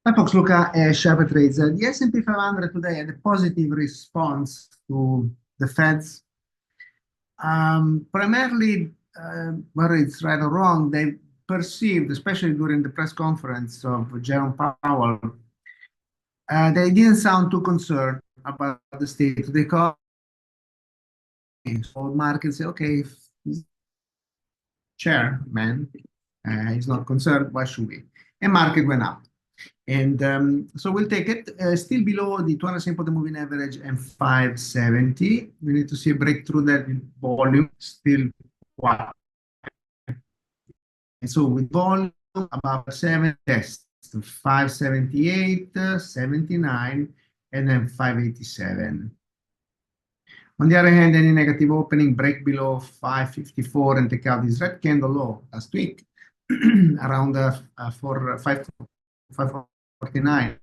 Hi folks, look at SharperTrades. The S&P 500 today had a positive response to the Fed's. Primarily, whether it's right or wrong, they perceived, especially during the press conference of Jerome Powell, they didn't sound too concerned about the state of the economy. So markets say, okay, if he's chairman, he's not concerned, why should we? And market went up. And so we'll take it still below the 200 simple moving average and 570. We need to see a breakthrough that volume still quite. And so with volume about 7 tests, 578, 79, and then 587. On the other hand, any negative opening break below 554 and take out this red candle low last week around 549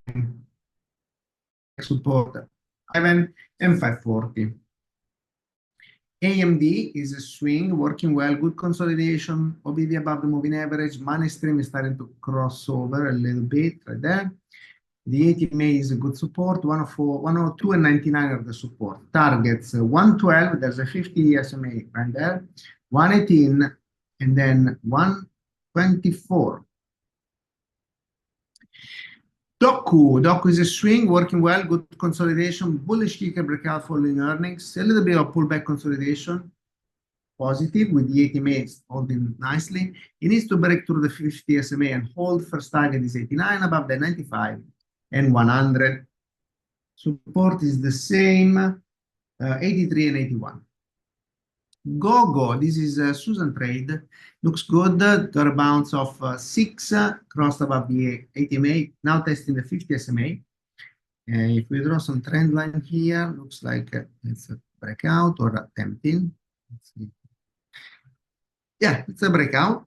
support 7 and 540. AMD is a swing, working well, good consolidation, OBV above the moving average, money stream is starting to cross over a little bit right there. The 80 MA is a good support, 104, 102 and 99 are the support. Targets 112, there's a 50 SMA right there, 118 and then 124. DOCU is a swing, working well, good consolidation, bullish kicker breakout following earnings, a little bit of pullback consolidation, positive with the 80 MA holding nicely. It needs to break through the 50 SMA and hold. First target is 89, above the 95 and 100. Support is the same, 83 and 81. GOGO, this is Susan trade, looks good, got a bounce of 6, crossed above the 80 MA, now testing the 50 SMA. If we draw some trend line here, looks like it's a breakout or attempting. Let's see. Yeah, it's a breakout.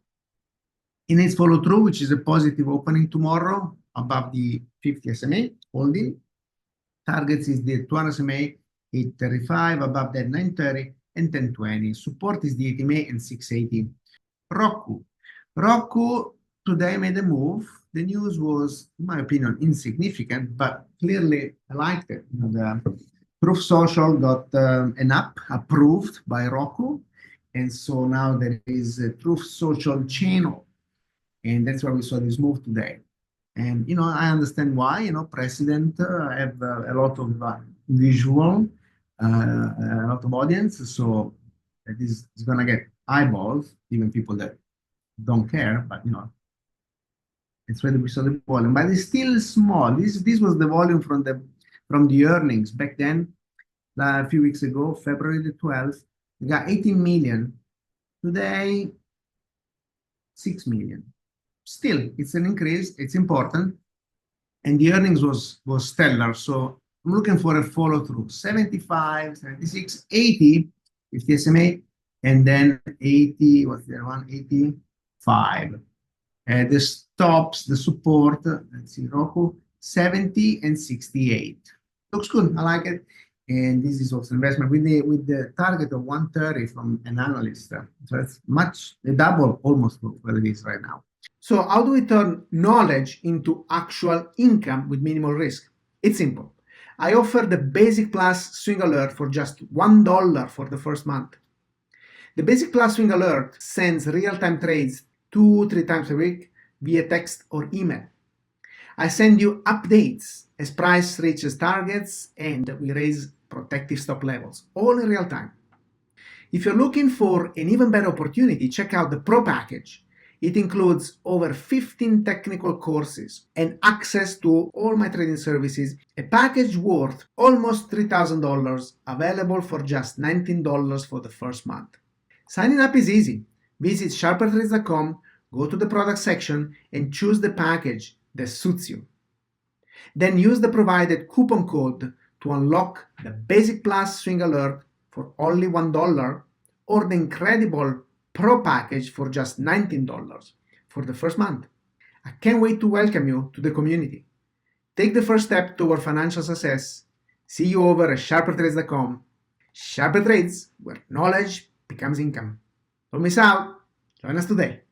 It needs follow through, which is a positive opening tomorrow above the 50 SMA, holding. Targets is the 200 SMA, 835, above that 930. And 1020. Support is the 80 MA and 680. ROKU today made a move. The news was, in my opinion, insignificant, but clearly I liked it. You know, the Truth Social got an app approved by ROKU, and so now there is a Truth Social channel, and that's why we saw this move today. And you know, I understand why. You know, president have a lot of visual. A lot of audience, so this is gonna get eyeballs, even people that don't care, but you know, it's whether we saw the volume, but it's still small. This was the volume from the earnings back then, a few weeks ago, February the 12th, we got 18 million. Today, 6 million. Still, it's an increase, it's important, and the earnings was stellar. So I'm looking for a follow through 75, 76, 80, 50 SMA, and then 80, what's the other one? 85. The stops, the support, let's see, ROKU, 70 and 68. Looks good, I like it. And this is also investment with the target of 130 from an analyst. So it's a double almost what it is right now. So how do we turn knowledge into actual income with minimal risk? It's simple. I offer the Basic Plus Swing Alert for just $1 for the first month. The Basic Plus Swing Alert sends real-time trades 2-3 times a week via text or email. I send you updates as price reaches targets and we raise protective stop levels, all in real time. If you're looking for an even better opportunity, check out the Pro package. It includes over 15 technical courses and access to all my trading services, a package worth almost $3,000 available for just $19 for the first month. Signing up is easy. Visit SharperTrades.com, go to the product section and choose the package that suits you. Then use the provided coupon code to unlock the Basic Plus Swing Alert for only $1 or the incredible Pro package for just $19 for the first month. I can't wait to welcome you to the community. Take the first step toward financial success. See you over at SharperTrades.com. SharperTrades, where knowledge becomes income. Don't miss out. Join us today.